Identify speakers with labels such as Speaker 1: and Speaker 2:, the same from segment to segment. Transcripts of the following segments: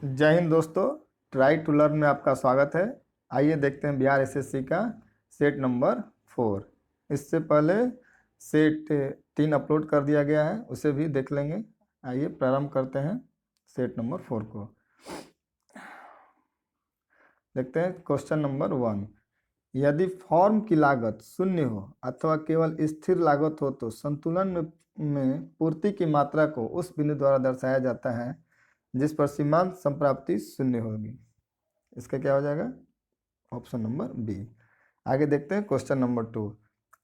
Speaker 1: जय हिंद दोस्तों। Try to learn में आपका स्वागत है। आइए देखते हैं बिहार एसएससी का सेट नंबर 4। इससे पहले सेट 3 अपलोड कर दिया गया है, उसे भी देख लेंगे। आइए प्रारंभ करते हैं सेट नंबर 4 को। देखते हैं क्वेश्चन नंबर 1। यदि फॉर्म की लागत शून्य हो अथवा केवल स्थिर लागत हो तो संतुलन में पूर्ति की मात्रा को उस बिंदु द्वारा दर्शाया जाता है जिस पर सीमांत संप्राप्ति शून्य होगी। इसका क्या हो जाएगा? Option number B. आगे देखते हैं क्वेश्चन नंबर 2।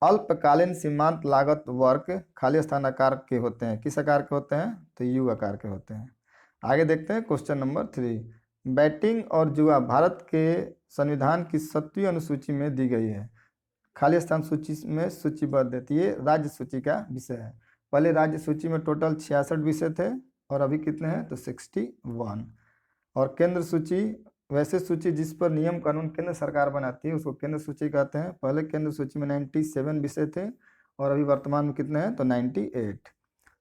Speaker 1: अल्पकालीन सीमांत लागत वर्ग खाली स्थान आकार के होते हैं। किस आकार के होते हैं? तो यू आकार के होते हैं। आगे देखते हैं क्वेश्चन नंबर 3। बैटिंग और जुआ भारत के संविधान की 7वीं अनुसूची में दी गई है। खाली स्थान सूची में सूचीबद्ध है। ये राज्य सूची का विषय है। पहले राज्य सूची में टोटल 66 विषय थे और अभी कितने हैं? तो 61। और केंद्र सूची वैसे सूची जिस पर नियम कानून केंद्र सरकार बनाती है उसको केंद्र सूची कहते हैं। पहले केंद्र सूची में 97 विषय थे और अभी वर्तमान में कितने हैं? तो 98।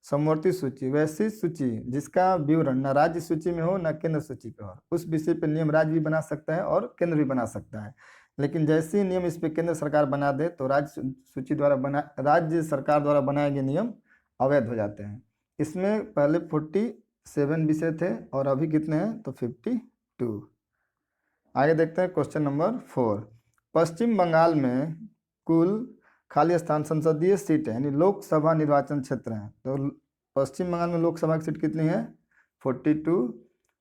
Speaker 1: समवर्ती सूची वैसी सूची जिसका विवरण न राज्य सूची में हो न केंद्र सूची पे हो। उस विषय पर नियम राज्य भी बना सकता है और केंद्र भी बना सकता है, लेकिन जैसे ही नियम इस पे केंद्र सरकार बना दे तो राज्य सरकार द्वारा बनाए गए नियम अवैध हो जाते हैं। इसमें पहले 47 विषय थे और अभी कितने हैं? तो 52। आगे देखते हैं क्वेश्चन नंबर 4। पश्चिम बंगाल में कुल खाली स्थान संसदीय सीट है यानी लोकसभा निर्वाचन क्षेत्र है। तो पश्चिम बंगाल में लोकसभा की सीट कितनी है? 42।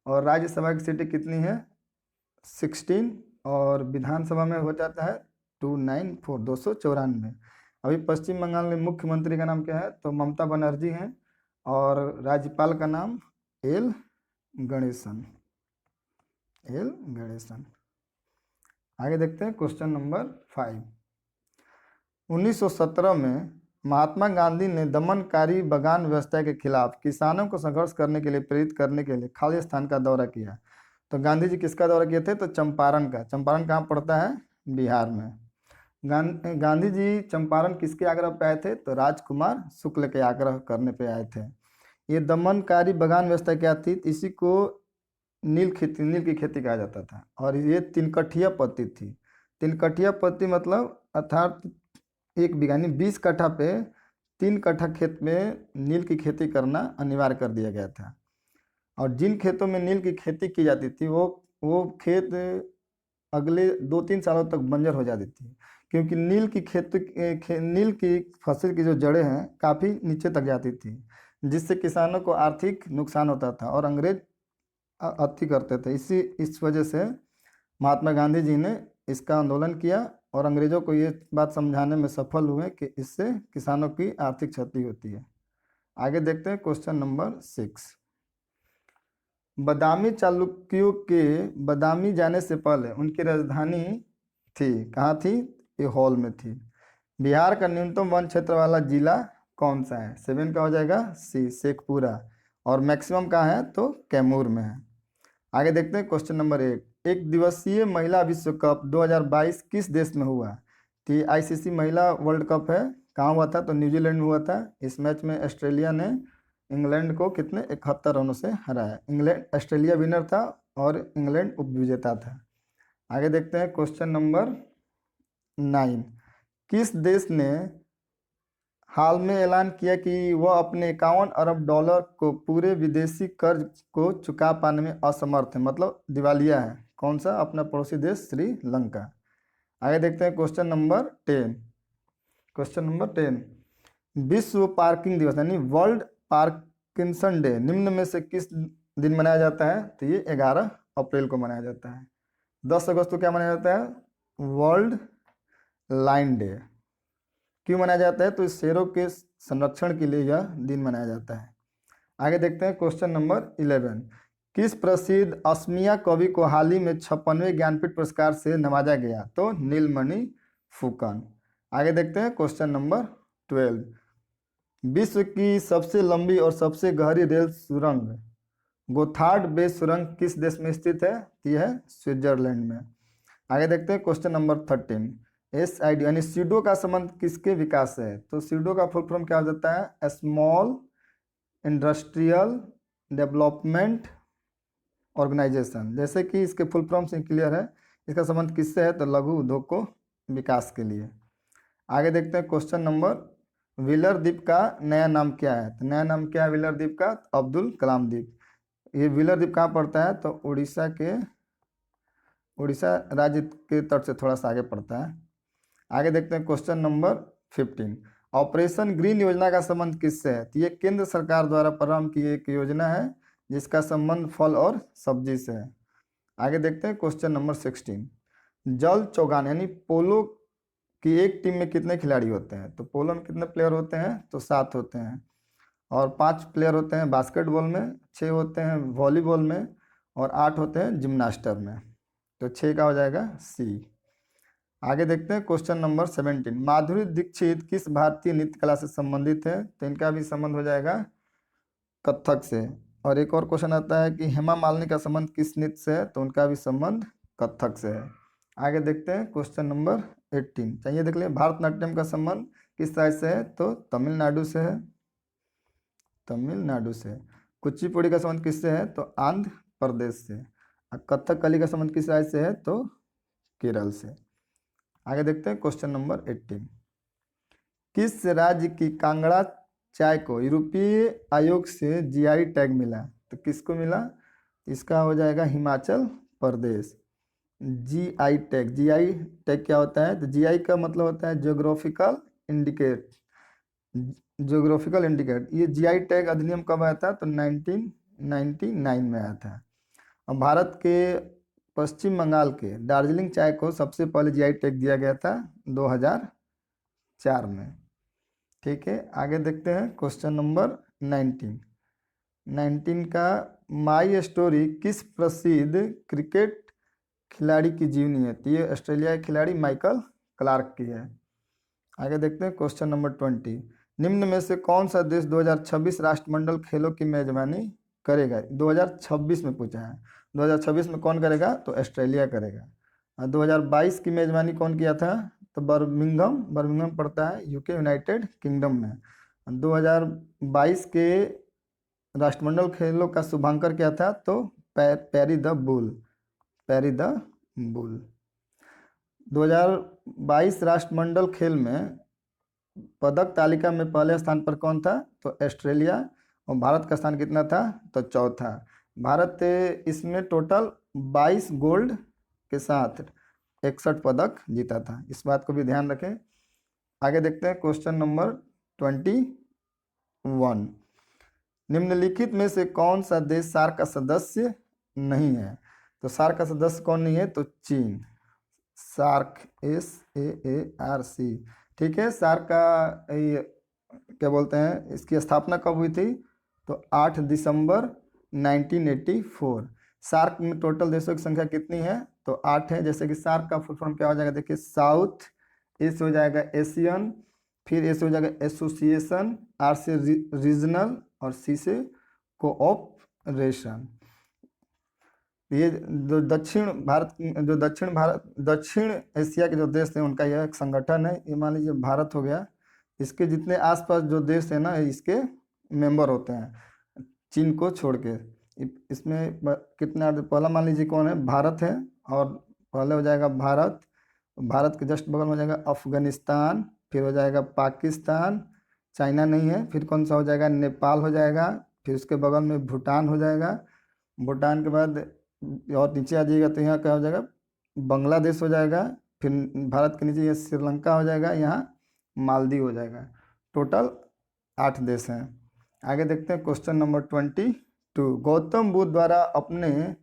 Speaker 1: और राज्यसभा की सीटें कितनी है? 16। और विधानसभा में हो जाता है 294। अभी पश्चिम बंगाल में मुख्यमंत्री का नाम क्या है? तो ममता बनर्जी हैं और राज्यपाल का नाम एल गणेशन। आगे देखते हैं क्वेश्चन नंबर 5। 1917 में महात्मा गांधी ने दमनकारी बगान व्यवस्था के खिलाफ किसानों को संघर्ष करने के लिए प्रेरित करने के लिए खाली स्थान का दौरा किया। तो गांधी जी किसका दौरा किए थे? तो चंपारण का। चंपारण कहाँ पड़ता है? बिहार में। गांधी जी चंपारण किसके आग्रह पे आए थे? तो राजकुमार शुक्ल के आग्रह करने पे आए थे। ये दमनकारी बगान व्यवस्था क्या थी? इसी को नील की खेती कहा जाता था और ये 3 कठिया पत्ती थी। 3 कठिया पत्ती मतलब अर्थात 1 बीघा यानी 20 कट्ठा पे 3 कट्ठा खेत में नील की खेती करना अनिवार्य कर दिया गया था। और जिन खेतों में नील की खेती की जाती थी वो खेत अगले 2-3 सालों तक बंजर हो जाती थी, क्योंकि नील की फसल की जो जड़ें हैं काफ़ी नीचे तक जाती थी, जिससे किसानों को आर्थिक नुकसान होता था और अंग्रेज अति करते थे। इस वजह से महात्मा गांधी जी ने इसका आंदोलन किया और अंग्रेजों को ये बात समझाने में सफल हुए कि इससे किसानों की आर्थिक क्षति होती है। आगे देखते हैं क्वेश्चन नंबर 6। बदामी चालुक्यों के बदामी जाने से पहले उनकी राजधानी थी, कहाँ थी? ये हॉल में थी। बिहार का न्यूनतम वन क्षेत्र वाला जिला कौन सा है? 7 का हो जाएगा सी, शेखपुरा। और मैक्सिमम कहाँ है? तो कैमूर में है। आगे देखते हैं क्वेश्चन नंबर 8। एक दिवसीय महिला विश्व कप 2022 किस देश में हुआ? तो ये आईसीसी महिला वर्ल्ड कप है। कहाँ हुआ था? तो न्यूजीलैंड में हुआ था। इस मैच में ऑस्ट्रेलिया ने इंग्लैंड को कितने 71 रनों से हराया। ऑस्ट्रेलिया विनर था और इंग्लैंड उपविजेता था। आगे देखते हैं क्वेश्चन नंबर 9। किस देश ने हाल में ऐलान किया कि वह अपने 51 अरब डॉलर को पूरे विदेशी कर्ज को चुका पाने में असमर्थ है, मतलब दिवालिया है? कौन सा? अपना पड़ोसी देश श्रीलंका। आगे देखते हैं क्वेश्चन नंबर 10। विश्व पार्किंग दिवस यानी वर्ल्ड पार्किंसन डे निम्न में से किस दिन मनाया जाता है? तो ये 11 अप्रैल को मनाया जाता है। 10 अगस्त को क्या मनाया जाता है? World line day. क्यों मनाया जाता है? तो इस शेरों के संरक्षण के लिए यह दिन मनाया जाता है। आगे देखते हैं क्वेश्चन नंबर 11। किस प्रसिद्ध असमिया कवि को हाल ही में 56वें ज्ञानपीठ पुरस्कार से नवाजा गया? तो नीलमणि फुकन। आगे देखते हैं क्वेश्चन नंबर 12। विश्व की सबसे लंबी और सबसे गहरी रेल सुरंग गोथार्ड बे सुरंग किस देश में स्थित है? यह है स्विट्जरलैंड में। आगे देखते हैं क्वेश्चन नंबर 13। SID यानी सीडो का संबंध किसके विकास से है? तो सीडो का फुल फॉर्म क्या हो जाता है? Small industrial development organisation. जैसे कि इसके फुल फॉर्म से क्लियर है, इसका संबंध किससे है, तो लघु उद्योग को विकास के लिए। आगे देखते हैं क्वेश्चन नंबर, व्हीलर द्वीप का नया नाम क्या है। तो नया नाम क्या है व्हीलर द्वीप का, अब्दुल कलाम द्वीप। ये व्हीलर द्वीप कहाँ पड़ता है, तो उड़ीसा राज्य के तट से थोड़ा सा आगे पड़ता है। आगे देखते हैं क्वेश्चन नंबर 15, ऑपरेशन ग्रीन योजना का संबंध किससे है। तो ये केंद्र सरकार द्वारा प्रारंभ की एक योजना है जिसका संबंध फल और सब्जी से है। आगे देखते हैं क्वेश्चन नंबर 16, जल चौगान यानी पोलो की एक टीम में कितने खिलाड़ी होते हैं। तो पोलो में कितने प्लेयर होते हैं, तो 7 होते हैं, और 5 प्लेयर होते हैं बास्केटबॉल में, 6 होते हैं वॉलीबॉल में, और 8 होते हैं जिम्नास्टर में। तो 6 का हो जाएगा सी। आगे देखते हैं क्वेश्चन नंबर 17, माधुरी दीक्षित किस भारतीय नृत्य कला से संबंधित है। तो इनका भी संबंध हो जाएगा कथक से। और एक और क्वेश्चन आता है कि हेमा मालिनी का संबंध किस नृत्य से है। तो उनका भी संबंध कथक से है। आगे देखते हैं क्वेश्चन नंबर 18, चाहिए देख लिया, भारतनाट्यम का संबंध किस राज्य से है। तो तमिलनाडु से है, तमिलनाडु से। कुचिपुड़ी का संबंध किससे है, तो आंध्र प्रदेश से। और कथकली का संबंध किस राज्य से है, तो केरल से। आगे देखते हैं क्वेश्चन नंबर 18, किस राज्य की कांगड़ा चाय को यूरोपीय आयोग से जीआई टैग मिला। तो किसको मिला, इसका हो जाएगा Himachal Pradesh. GI tag, GI tag क्या होता है, तो जीआई का मतलब होता है ज्योग्राफिकल इंडिकेट, ज्योग्राफिकल इंडिकेट। ये जीआई टैग अधिनियम कब आया था, तो 1999 में आया था। और भारत के पश्चिम बंगाल के दार्जिलिंग चाय को सबसे पहले जीआई टैग दिया गया था 2004 में। ठीक है, आगे देखते हैं क्वेश्चन नंबर 19 का, माई स्टोरी किस प्रसिद्ध क्रिकेट खिलाड़ी की जीवनी है। तो ये ऑस्ट्रेलिया के खिलाड़ी माइकल क्लार्क की है। आगे देखते हैं क्वेश्चन नंबर 20, निम्न में से कौन सा देश 2026 राष्ट्रमंडल खेलों की मेजबानी करेगा। 2026 में पूछा है, 2026 में कौन करेगा, तो ऑस्ट्रेलिया करेगा। और 2022 की मेजबानी कौन किया था, तो बर्मिंघम पड़ता है यूके यूनाइटेड किंगडम में। 2022 के राष्ट्रमंडल खेलों का शुभांकर क्या था, तो पैरी द बुल। 2022 राष्ट्रमंडल खेल में पदक तालिका में पहले स्थान पर कौन था, तो ऑस्ट्रेलिया। और भारत का स्थान कितना था, तो चौथा। भारत इसमें टोटल 22 गोल्ड के साथ 61 पदक जीता था, इस बात को भी ध्यान रखें। आगे देखते हैं क्वेश्चन नंबर 21, निम्नलिखित में से कौन सा देश सार्क का सदस्य नहीं है। तो सार्क का सदस्य कौन नहीं है, तो चीन। सार्क SAARC, ठीक है। सार्क का ये क्या बोलते हैं, इसकी स्थापना कब हुई थी, तो 8 दिसंबर 1984। सार्क में टोटल देशों की संख्या कितनी है, तो 8 है। जैसे कि सार्क का फुल फॉर्म क्या हो जाएगा, देखिए, साउथ, एस हो जाएगा एशियन, फिर एस हो जाएगा एसोसिएशन, आर से रीजनल, और सी से कोऑपरेशन। ये जो दक्षिण एशिया के जो देश हैं उनका यह एक संगठन है। ये मान लीजिए भारत हो गया, इसके जितने आसपास जो देश हैं ना, इसके मेंबर होते हैं, चीन को छोड़ के। इसमें कितने, पहला मान लीजिए कौन है, भारत है। और पहले हो जाएगा भारत, भारत के जस्ट बगल में हो जाएगा अफगानिस्तान, फिर हो जाएगा पाकिस्तान, चाइना नहीं है, फिर कौन सा हो जाएगा, नेपाल हो जाएगा, फिर उसके बगल में भूटान हो जाएगा। भूटान के बाद और नीचे आ जाइएगा तो यहाँ क्या हो जाएगा, बांग्लादेश हो जाएगा। फिर भारत के नीचे ये श्रीलंका हो जाएगा, यहाँ मालदीव हो जाएगा। टोटल 8 देश हैं। आगे देखते हैं क्वेश्चन नंबर 22, गौतम बुद्ध द्वारा अपने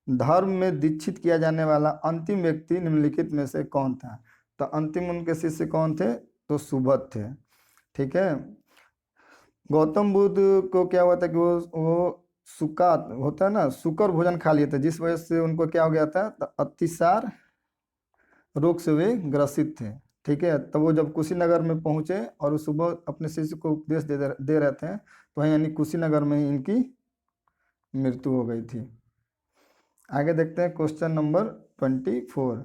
Speaker 1: धर्म में दीक्षित किया जाने वाला अंतिम व्यक्ति निम्नलिखित में से कौन था। तो अंतिम उनके शिष्य कौन थे, तो सुबोध थे। ठीक है, गौतम बुद्ध को क्या हुआ था कि वो सुका होता है ना, सुकर भोजन खा लिए थे, जिस वजह से उनको क्या हो गया था, तो अतिसार रोग से वे ग्रसित थे। ठीक है, तो वो जब कुशीनगर में पहुंचे और सुबह अपने शिष्य को उपदेश दे रहे थे, तो वहीं यानी कुशीनगर में ही इनकी मृत्यु हो गई थी। आगे देखते हैं क्वेश्चन नंबर 24,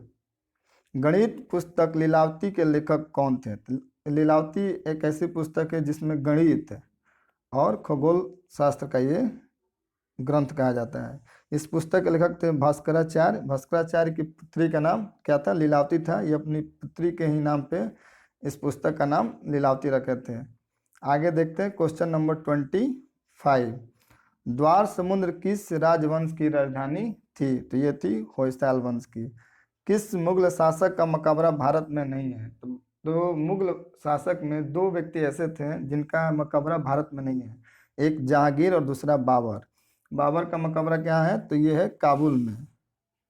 Speaker 1: गणित पुस्तक लीलावती के लेखक कौन थे। लीलावती एक ऐसी पुस्तक है जिसमें गणित और खगोल शास्त्र का ये ग्रंथ कहा जाता है। इस पुस्तक के लेखक थे भास्कराचार्य। भास्कराचार्य की पुत्री का नाम क्या था? लीलावती था। ये अपनी पुत्री के ही नाम पे इस पुस्तक का नाम लीलावती रखे थे। आगे देखते हैं क्वेश्चन नंबर 25। द्वार समुद्र किस राजवंश की राजधानी थी? तो ये थी होयसाल वंश की। किस मुगल शासक का मकबरा भारत में नहीं है? तो मुगल शासक में दो व्यक्ति ऐसे थे जिनका मकबरा भारत में नहीं है, एक जहांगीर और दूसरा बाबर। बाबर का मकबरा क्या है? तो ये है काबुल में,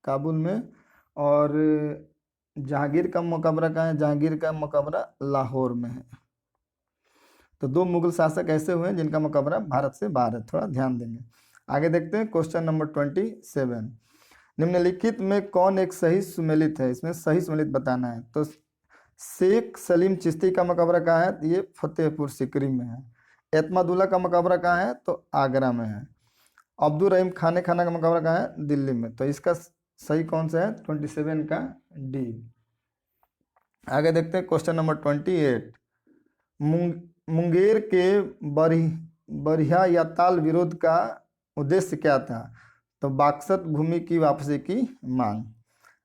Speaker 1: काबुल में। और जहांगीर का मकबरा कहाँ है? जहांगीर का मकबरा लाहौर में है। तो दो मुगल शासक ऐसे हुए हैं जिनका मकबरा भारत से बाहर है, थोड़ा ध्यान देंगे। आगे देखते हैं क्वेश्चन नंबर 27। निम्नलिखित में कौन एक सही सुमेलित है? इसमें सही सुमेलित बताना है। तो शेख सलीम चिश्ती का मकबरा कहाँ है? तो ये फतेहपुर सिकरी में है। एतमादुल्ला का मकबरा कहाँ है? तो आगरा में है। अब्दुल रहीम खाने खाना का मकबरा कहाँ है? दिल्ली में। तो इसका सही कौन सा है? 27 का डी। आगे देखते हैं क्वेश्चन नंबर 28। मुंगेर के बरिहा या ताल विरोध का उद्देश्य क्या था? तो बाक्सत भूमि की वापसी की मांग।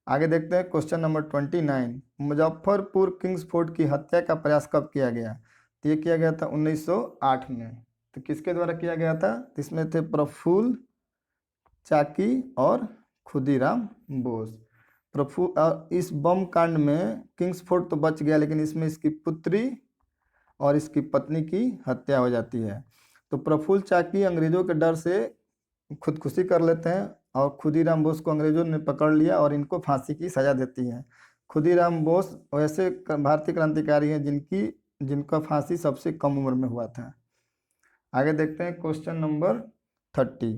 Speaker 1: आगे देखते हैं question number 29। Muzaffarpur Kings fort की हत्या का प्रयास कब किया गया? तो ये किया गया था 1908 में। तो किसके द्वारा किया गया था? इसमें थे प्रफुल्ल चाकी और खुदीराम बोस। इस बम कांड में किंग्स फोर्ट तो बच गया, लेकिन इसमें इसकी पुत्री और इसकी पत्नी की हत्या हो जाती है। तो प्रफुल्ल चाकी अंग्रेजों के डर से खुदकुशी कर लेते हैं और खुदीराम बोस को अंग्रेजों ने पकड़ लिया और इनको फांसी की सजा देती है। खुदीराम बोस वैसे भारतीय क्रांतिकारी हैं जिनका फांसी सबसे कम उम्र में हुआ था। आगे देखते हैं क्वेश्चन नंबर 30।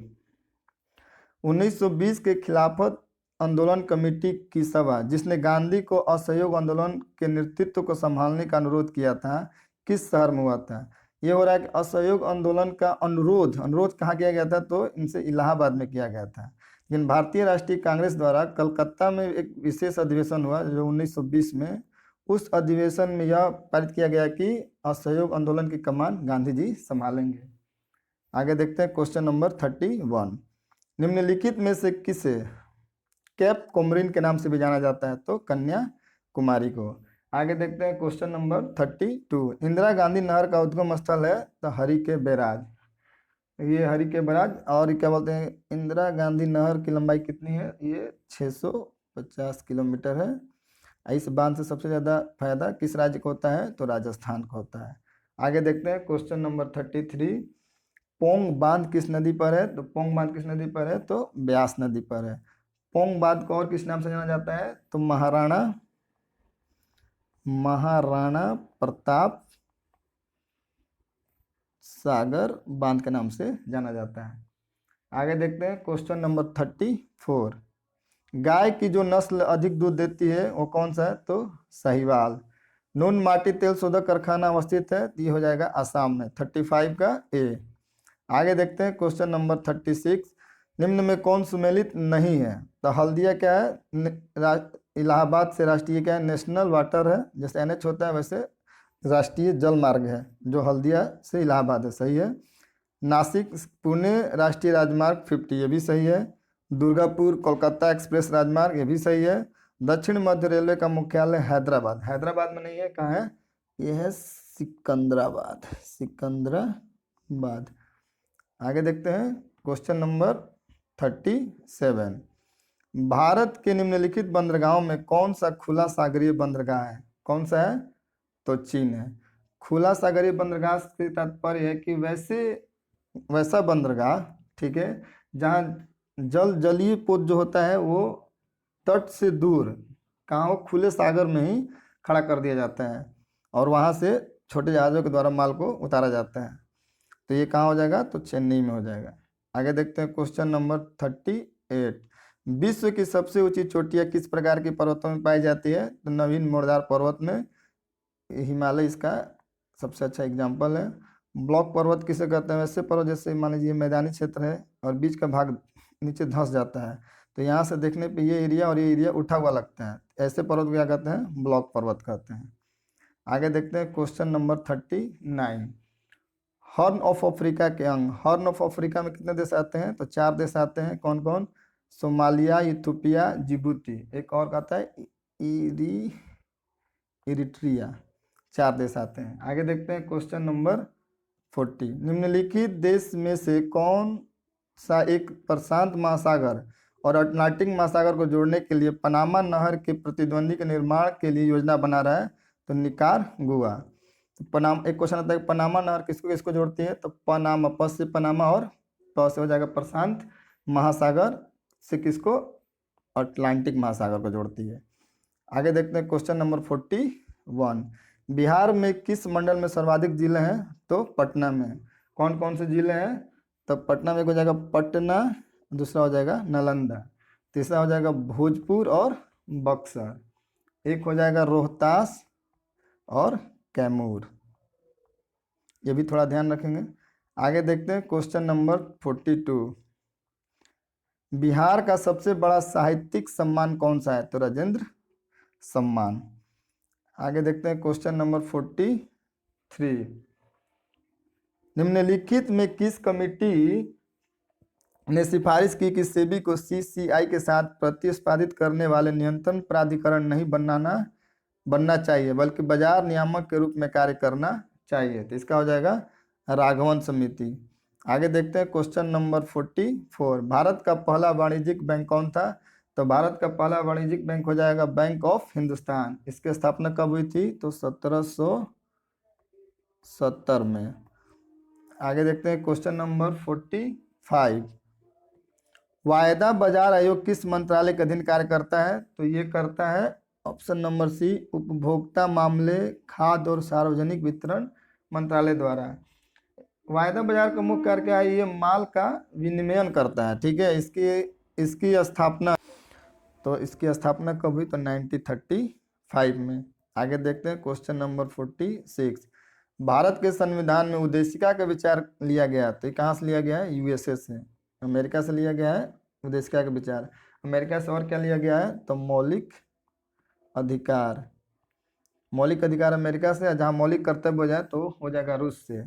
Speaker 1: 1920 के खिलाफत आंदोलन कमेटी की सभा जिसने गांधी को असहयोग आंदोलन के नेतृत्व को संभालने का अनुरोध किया था, किस शहर में हुआ था? ये हो रहा है कि असहयोग आंदोलन का अनुरोध कहाँ किया गया था? तो इनसे इलाहाबाद में किया गया था। लेकिन भारतीय राष्ट्रीय कांग्रेस द्वारा कलकत्ता में एक विशेष अधिवेशन हुआ जो 1920 में, उस अधिवेशन में यह पारित किया गया कि असहयोग आंदोलन की कमान गांधी जी संभालेंगे। आगे देखते हैं क्वेश्चन नंबर 31। निम्नलिखित में से किसे कैप कोमरिन के नाम से भी जाना जाता है? तो कन्याकुमारी को। आगे देखते हैं क्वेश्चन नंबर 32। इंदिरा गांधी नहर का उद्गम स्थल है? तो हरि के बैराज। ये हरि के बैराज। और क्या बोलते हैं, इंदिरा गांधी नहर की लंबाई कितनी है? ये 650 किलोमीटर है। इस बांध से सबसे ज़्यादा फायदा किस राज्य को होता है? तो राजस्थान को होता है। आगे देखते हैं क्वेश्चन नंबर 33। पोंग बांध किस नदी पर है? तो पोंग बांध किस नदी पर है? तो ब्यास नदी पर है। पोंग बांध को और किस नाम से जाना जाता है? तो महाराणा प्रताप सागर बांध के नाम से जाना जाता है। आगे देखते हैं क्वेश्चन नंबर 34। गाय की जो नस्ल अधिक दूध देती है वो कौन सा है? तो साहिवाल। नून माटी तेल शोधक कारखाना अवस्थित है? ये हो जाएगा आसाम में। 35 का ए। आगे देखते हैं क्वेश्चन नंबर 36। निम्न में कौन सुमेलित नहीं है? तो हल्दिया क्या है? इलाहाबाद से राष्ट्रीय क्या है? नेशनल वाटर है। जैसे NH होता है वैसे राष्ट्रीय जल मार्ग है जो हल्दिया से इलाहाबाद है, सही है। नासिक पुणे राष्ट्रीय राजमार्ग 50, ये भी सही है। दुर्गापुर कोलकाता एक्सप्रेस राजमार्ग, ये भी सही है। दक्षिण मध्य रेलवे का मुख्यालय हैदराबाद। हैदराबाद में नहीं है, कहाँ है? ये है सिकंदराबाद। आगे देखते हैं क्वेश्चन नंबर 37। भारत के निम्नलिखित बंदरगाहों में कौन सा खुला सागरीय बंदरगाह है? कौन सा है? तो चीन है। खुला सागरीय बंदरगाह से तात्पर्य है कि वैसा बंदरगाह, ठीक है, जहाँ जलीय पोत जो होता है वो तट से दूर, कहाँ हो? खुले सागर में ही खड़ा कर दिया जाता है और वहाँ से छोटे जहाज़ों के द्वारा माल को उतारा जाता है। तो ये कहाँ हो जाएगा? तो चेन्नई में हो जाएगा। आगे देखते हैं क्वेश्चन नंबर 38। विश्व की सबसे ऊंची चोटियाँ किस प्रकार के पर्वतों में पाई जाती है? तो नवीन मोरदार पर्वत में। हिमालय इसका सबसे अच्छा एग्जाम्पल है। ब्लॉक पर्वत किसे कहते हैं? वैसे पर्वत जैसे मान लीजिए मैदानी क्षेत्र है और बीच का भाग नीचे धंस जाता है, तो यहाँ से देखने पे ये एरिया और ये एरिया उठा हुआ लगता है, ऐसे पर्वत को क्या कहते हैं? ब्लॉक पर्वत कहते हैं। आगे देखते हैं question number 39। Horn of Africa के अंग, हॉर्न ऑफ अफ्रीका में कितने देश आते हैं? तो 4 देश आते हैं। कौन कौन? सोमालिया, इथियोपिया, जिबूती, एक और आता है इरिट्रिया। 4 देश आते हैं। आगे देखते हैं क्वेश्चन नंबर 40। निम्नलिखित देश में से कौन सा एक प्रशांत महासागर और अटलांटिक महासागर को जोड़ने के लिए पनामा नहर के प्रतिद्वंदी के निर्माण के लिए योजना बना रहा है? तो निकारागुआ। तो एक क्वेश्चन आता है पनामा नहर किसको किसको जोड़ती है? तो पनामा, प से पनामा और प से हो जाएगा प्रशांत महासागर से किसको? अटलांटिक महासागर को जोड़ती है। आगे देखते हैं क्वेश्चन नंबर 41। बिहार में किस मंडल में सर्वाधिक जिले हैं? तो पटना में। कौन कौन से जिले हैं? तो पटना में एक हो जाएगा पटना, दूसरा हो जाएगा नालंदा, तीसरा हो जाएगा भोजपुर और बक्सर, एक हो जाएगा रोहतास और कैमूर। ये भी थोड़ा ध्यान रखेंगे। आगे देखते हैं क्वेश्चन नंबर 42। बिहार का सबसे बड़ा साहित्यिक सम्मान कौन सा है? तो राजेंद्र सम्मान। आगे देखते हैं क्वेश्चन नंबर 43। निम्नलिखित में किस कमिटी ने सिफारिश की कि सेबी को सीसीआई के साथ प्रतिस्पर्धित करने वाले नियंत्रण प्राधिकरण नहीं बनना चाहिए बल्कि बाजार नियामक के रूप में कार्य करना चाहिए? तो इसका हो जाएगा राघवन समिति। आगे देखते हैं क्वेश्चन नंबर 44। भारत का पहला वाणिज्यिक बैंक कौन था? तो भारत का पहला वाणिज्यिक बैंक हो जाएगा बैंक ऑफ हिंदुस्तान। इसकी स्थापना कब हुई थी? तो 1770 में। आगे देखते हैं क्वेश्चन नंबर 45। वायदा बाजार आयोग किस मंत्रालय के अधीन कार्य करता है? तो ये करता है ऑप्शन नंबर सी, उपभोक्ता मामले, खाद्य और सार्वजनिक वितरण मंत्रालय द्वारा। वायदा बाजार का मुख्य कार्य क्या है? ये माल का विनिमय करता है। ठीक है, इसकी स्थापना कब हुई? तो 1935 में। आगे देखते हैं क्वेश्चन नंबर 46। भारत के संविधान में उद्देशिका का विचार लिया गया, तो ये कहाँ से लिया गया है? यूएसए से, अमेरिका से लिया गया है उद्देशिका का विचार। अमेरिका से और क्या लिया गया है? तो मौलिक अधिकार अमेरिका से, जहाँ मौलिक कर्तव्य हो जाए तो हो जाएगा रूस से।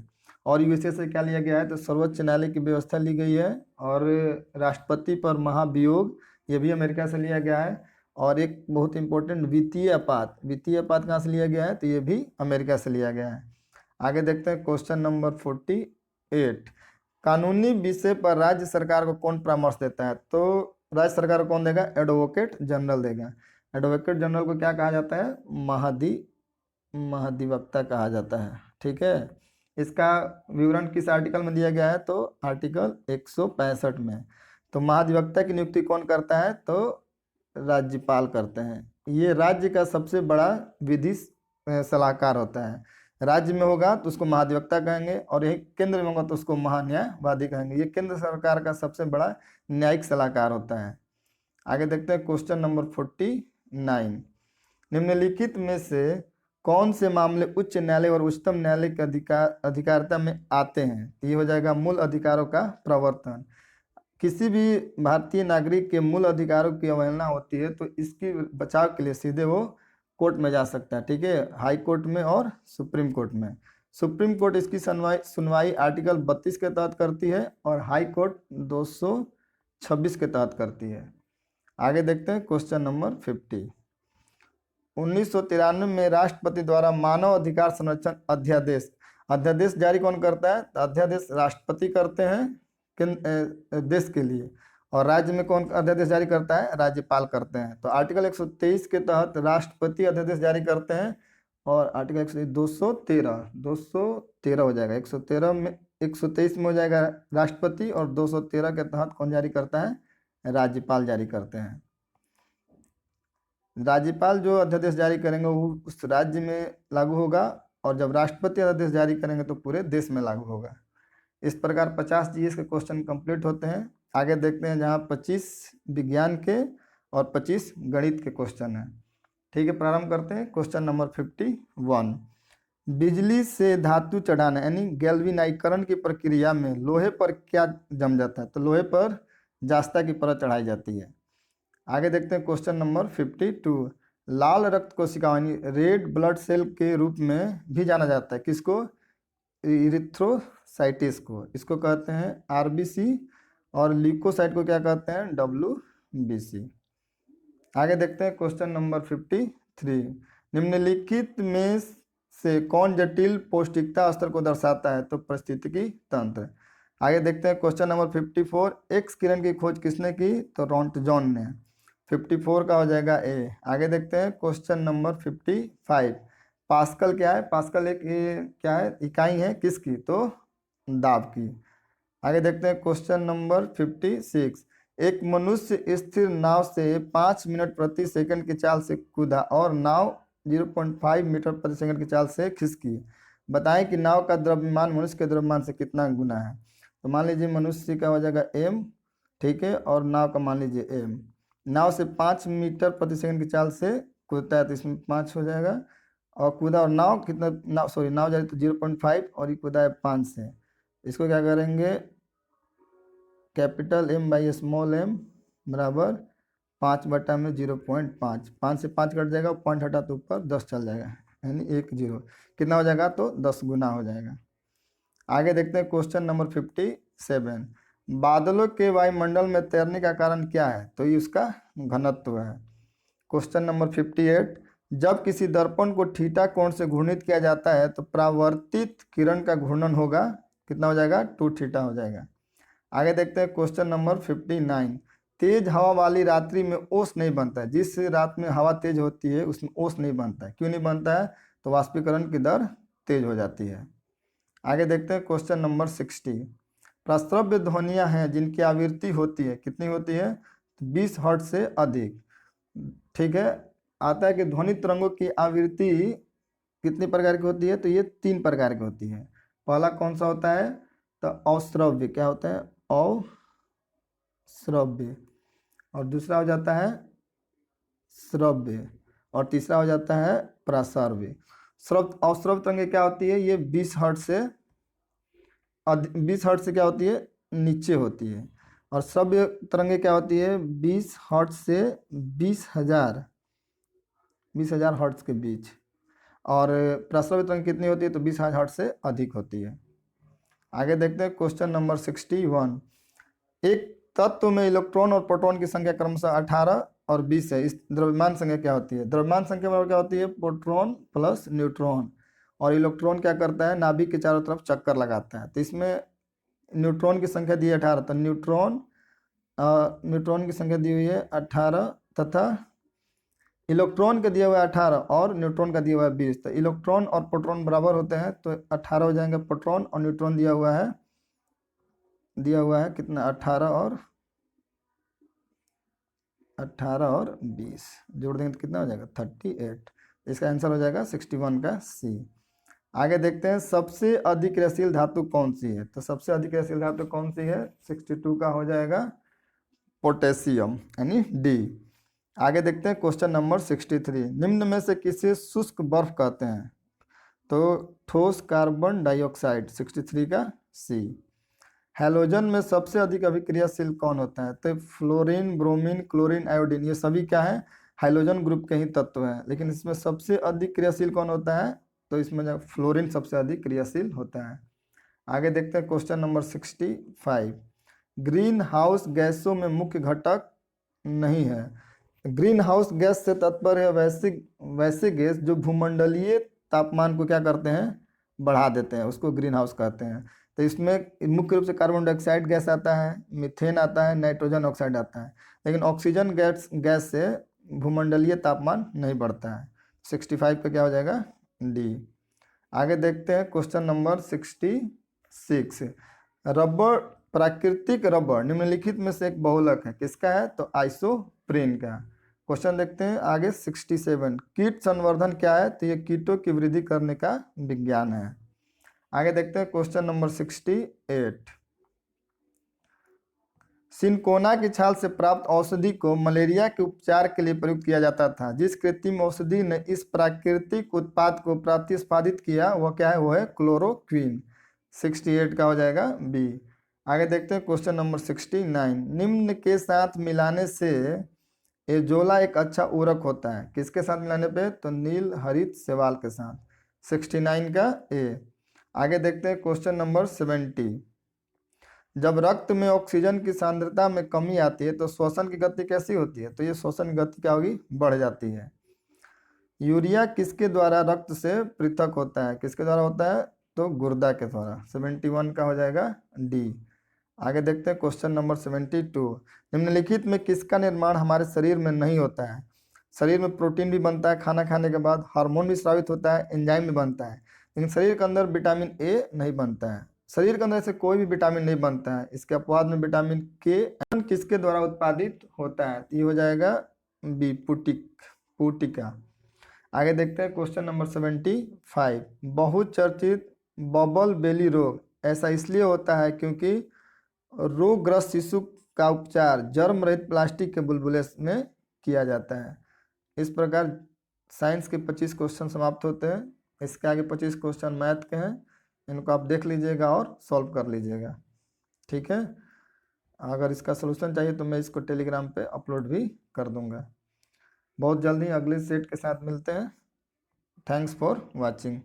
Speaker 1: और यूएसए से क्या लिया गया है? तो सर्वोच्च न्यायालय की व्यवस्था ली गई है। और राष्ट्रपति पर महाभियोग, ये भी अमेरिका से लिया गया है। और एक बहुत इंपॉर्टेंट वित्तीय आपात कहाँ से लिया गया है? तो ये भी अमेरिका से लिया गया है। आगे देखते हैं क्वेश्चन नंबर 48। कानूनी विषय पर राज्य सरकार को कौन परामर्श देता है? तो राज्य सरकार को कौन देगा? एडवोकेट जनरल देगा। एडवोकेट जनरल को क्या कहा जाता है? महाधिवक्ता कहा जाता है। ठीक है, इसका विवरण किस आर्टिकल में दिया गया है? तो आर्टिकल 165 में। तो महाधिवक्ता की नियुक्ति कौन करता है? तो राज्यपाल करते हैं। ये राज्य का सबसे बड़ा विधि सलाहकार होता है। राज्य में होगा तो उसको महाधिवक्ता कहेंगे, और यही केंद्र में होगा तो उसको महान्यायवादी कहेंगे। ये केंद्र सरकार का सबसे बड़ा न्यायिक सलाहकार होता है। आगे देखते हैं क्वेश्चन नंबर 49। निम्नलिखित में से कौन से मामले उच्च न्यायालय और उच्चतम न्यायालय के अधिकारिता में आते हैं? ये हो जाएगा मूल अधिकारों का प्रवर्तन। किसी भी भारतीय नागरिक के मूल अधिकारों की अवहेलना होती है तो इसकी बचाव के लिए सीधे वो कोर्ट में जा सकता है। ठीक है, हाई कोर्ट में और सुप्रीम कोर्ट में। सुप्रीम कोर्ट इसकी सुनवाई आर्टिकल 32 के तहत करती है और हाई कोर्ट 226 के तहत करती है। आगे देखते हैं क्वेश्चन नंबर 50। 1993 में राष्ट्रपति द्वारा मानव अधिकार संरक्षण अध्यादेश जारी कौन करता है? तो अध्यादेश राष्ट्रपति करते हैं देश के लिए। और राज्य में कौन अध्यादेश जारी करता है? राज्यपाल करते हैं। तो आर्टिकल 123 के तहत राष्ट्रपति अध्यादेश जारी करते हैं। और आर्टिकल 213 हो जाएगा। 123 में हो जाएगा राष्ट्रपति, और 213 के तहत कौन जारी करता है? राज्यपाल जारी करते हैं। राज्यपाल जो अध्यादेश जारी करेंगे वो उस राज्य में लागू होगा, और जब राष्ट्रपति अध्यादेश जारी करेंगे तो पूरे देश में लागू होगा। इस प्रकार 50 जीएस के क्वेश्चन कंप्लीट होते हैं। आगे देखते हैं जहाँ 25 विज्ञान के और 25 गणित के क्वेश्चन हैं। ठीक है, प्रारंभ करते हैं क्वेश्चन नंबर 51। बिजली से धातु चढ़ाना यानी गैल्वेनाइकरण की प्रक्रिया में लोहे पर क्या जम जाता है? तो लोहे पर जास्ता की परत चढ़ाई जाती है। आगे देखते हैं क्वेश्चन नंबर 52। लाल रक्त कोशिकाओं यानी रेड ब्लड सेल के रूप में भी जाना जाता है किसको? इरिथ्रोसाइट साइटिस को, इसको कहते हैं आरबीसी, और ल्यूकोसाइट को क्या कहते हैं, डब्ल्यूबीसी। आगे देखते हैं क्वेश्चन नंबर 53। निम्नलिखित में से कौन जटिल पौष्टिकता स्तर को दर्शाता है, तो पारिस्थितिकी तंत्र। आगे देखते हैं क्वेश्चन नंबर 54। एक्स किरण की खोज किसने की, तो रॉन्टजॉन ने। 54 का हो जाएगा ए। आगे देखते हैं क्वेश्चन नंबर 55। पास्कल क्या है, पास्कल एक क्या है, इकाई है किसकी, तो दाब की। आगे देखते हैं क्वेश्चन नंबर 56। एक मनुष्य स्थिर नाव से 5 मिनट प्रति सेकंड की चाल से कूदा और नाव 0.5 मीटर प्रति सेकंड की चाल से खिसकी। बताएं कि नाव का द्रव्यमान मनुष्य के द्रव्यमान से कितना गुना है। तो मान लीजिए मनुष्य का हो जाएगा m, ठीक है, और नाव का मान लीजिए m। नाव से 5 मीटर प्रति सेकंड की चाल से कूदता है, तो इसमें 5 हो जाएगा, और कूदा, और नाव कितना, नाव जा रही तो 0.5 और ये कूदा है 5 से। इसको क्या करेंगे, capital M by small m बराबर 5/में 0.5, 5 से 5 कट जाएगा, पॉइंट हटा तो ऊपर 10 चल जाएगा, यानी 1 0 कितना हो जाएगा, तो 10 गुना हो जाएगा। आगे देखते हैं क्वेश्चन नंबर 57। बादलों के वायुमंडल में तैरने का कारण क्या है, तो ये उसका घनत्व है। Question number 58। जब किसी दर्पण को थीटा कोण से घूर्णित किया जाता है तो परावर्तित किरण का घूर्णन होगा, कितना हो जाएगा, 2 थीटा हो जाएगा। आगे देखते हैं क्वेश्चन नंबर 59। तेज हवा वाली रात्रि में ओस नहीं बनता है, जिस रात में हवा तेज होती है उसमें ओस नहीं बनता है, क्यों नहीं बनता है, तो वाष्पीकरण की दर तेज हो जाती है। आगे देखते हैं क्वेश्चन नंबर 60। प्रस्रव्य ध्वनियाँ हैं जिनकी आवृत्ति होती है, कितनी होती है, 20 हर्ट्ज से अधिक, ठीक है। आता है कि ध्वनि तरंगों की आवृत्ति कितनी प्रकार की होती है, तो ये 3 प्रकार की होती है। पहला कौन सा होता है, तो अश्रव्य, क्या होता है, अश्रव्य, और दूसरा हो जाता है श्रव्य, और तीसरा हो जाता है प्रसर्व्य। अश्रव्य तरंगें क्या होती है, ये 20 हर्ट्ज से 20 हर्ट्ज से क्या होती है, नीचे होती है, और श्रव्य तरंगें क्या होती है, 20 हर्ट्ज से 20,000 हर्ट्ज के बीच, और प्रसर्व्य तरंग कितनी होती है, तो 20,000 हर्ट्ज से अधिक होती है। आगे देखते हैं क्वेश्चन नंबर 61। एक तत्व में इलेक्ट्रॉन और प्रोटॉन की संख्या क्रमशः 18 और 20 है, इस द्रव्यमान संख्या क्या होती है, द्रव्यमान संख्या बराबर क्या होती है, प्रोटॉन प्लस न्यूट्रॉन, और इलेक्ट्रॉन क्या करता है, नाभिक के चारों तरफ चक्कर लगाता है। तो इसमें न्यूट्रॉन की संख्या दी है 18, तो न्यूट्रॉन की संख्या दी हुई है 18, तथा इलेक्ट्रॉन का दिया हुआ है 18 और न्यूट्रॉन का दिया हुआ है 20। तो इलेक्ट्रॉन और प्रोटॉन बराबर होते हैं, तो 18 हो जाएंगे प्रोटॉन, और न्यूट्रॉन दिया हुआ है कितना, 18 और 20 जोड़ देंगे तो कितना हो जाएगा, 38। इसका आंसर हो जाएगा 61 का सी। आगे देखते हैं सबसे अधिक क्रियाशील धातु कौन सी है, तो सबसे अधिक क्रियाशील धातु कौन सी है, 62 का हो जाएगा पोटेशियम, यानी डी। आगे देखते हैं क्वेश्चन नंबर 63। निम्न में से किसे शुष्क बर्फ कहते हैं, तो ठोस कार्बन डाइऑक्साइड, 63 का सी। हैलोजन में सबसे अधिक अभिक्रियाशील कौन होता है, तो फ्लोरीन, ब्रोमीन, क्लोरीन, आयोडीन, ये सभी क्या है, हाइलोजन ग्रुप के ही तत्व हैं, लेकिन इसमें सबसे अधिक क्रियाशील कौन होता है, तो इसमें फ्लोरीन सबसे अधिक क्रियाशील होता है। आगे देखते हैं क्वेश्चन नंबर 65। ग्रीन हाउस गैसों में मुख्य घटक नहीं है। ग्रीन हाउस गैस से तात्पर्य है वैसे गैस जो भूमंडलीय तापमान को क्या करते हैं, बढ़ा देते हैं, उसको ग्रीन हाउस कहते हैं। तो इसमें मुख्य रूप से कार्बन डाइऑक्साइड गैस आता है, मीथेन आता है, नाइट्रोजन ऑक्साइड आता है, लेकिन ऑक्सीजन गैस से भूमंडलीय तापमान नहीं बढ़ता है। 65 पे क्या हो जाएगा, डी। आगे देखते हैं क्वेश्चन नंबर 66। रबर, प्राकृतिक रबर निम्नलिखित में से एक बहुलक है, किसका है, तो आइसोप्रीन का। क्वेश्चन देखते हैं आगे 67। कीट संवर्धन क्या है, तो ये कीटों की वृद्धि करने का विज्ञान है। आगे देखते हैं क्वेश्चन नंबर 68। सिनकोना की छाल से प्राप्त औषधि को मलेरिया के उपचार के लिए प्रयुक्त किया जाता था। जिस कृत्रिम औषधि ने इस प्राकृतिक उत्पाद को प्रतिस्पादित किया वह क्या है, वो है क्लोरोक्विन। 68 का हो जाएगा बी। आगे देखते हैं क्वेश्चन नंबर 69। निम्न के साथ मिलाने से एजोला एक अच्छा उर्वरक होता है, किसके साथ मिलाने पे, तो नील हरित शैवाल के साथ। 69 का ए। आगे देखते हैं क्वेश्चन नंबर 70। जब रक्त में ऑक्सीजन की सांद्रता में कमी आती है तो श्वसन की गति कैसी होती है? तो ये श्वसन की गति क्या होगी? बढ़ जाती है। यूरिया किसके द्वारा रक्त से पृथक होता है? किसके द्वारा होता है? तो गुर्दा के द्वारा। 71 का हो जाएगा डी। आगे देखते हैं क्वेश्चन नंबर 72। निम्नलिखित में किसका निर्माण हमारे शरीर में नहीं होता है? शरीर में प्रोटीन भी बनता है खाना खाने के बाद, हार्मोन भी स्रावित होता है, एंजाइम भी बनता है, लेकिन शरीर के अंदर विटामिन ए नहीं बनता है। शरीर के अंदर से कोई भी विटामिन नहीं बनता है। इसके अपवाद में विटामिन के किसके द्वारा उत्पादित होता है? तो ये हो जाएगा बी, पुटिका। आगे देखते हैं क्वेश्चन नंबर 75। बहुचर्चित बबल बेली रोग ऐसा इसलिए होता है क्योंकि रोगग्रस्त शिशु का उपचार जर्म रहित प्लास्टिक के बुलबुले में किया जाता है। इस प्रकार साइंस के 25 क्वेश्चन समाप्त होते हैं। इसके आगे 25 क्वेश्चन मैथ के हैं, इनको आप देख लीजिएगा और सॉल्व कर लीजिएगा। ठीक है, अगर इसका सलूशन चाहिए तो मैं इसको टेलीग्राम पे अपलोड भी कर दूंगा। बहुत जल्दी अगले सेट के साथ मिलते हैं। Thanks for watching.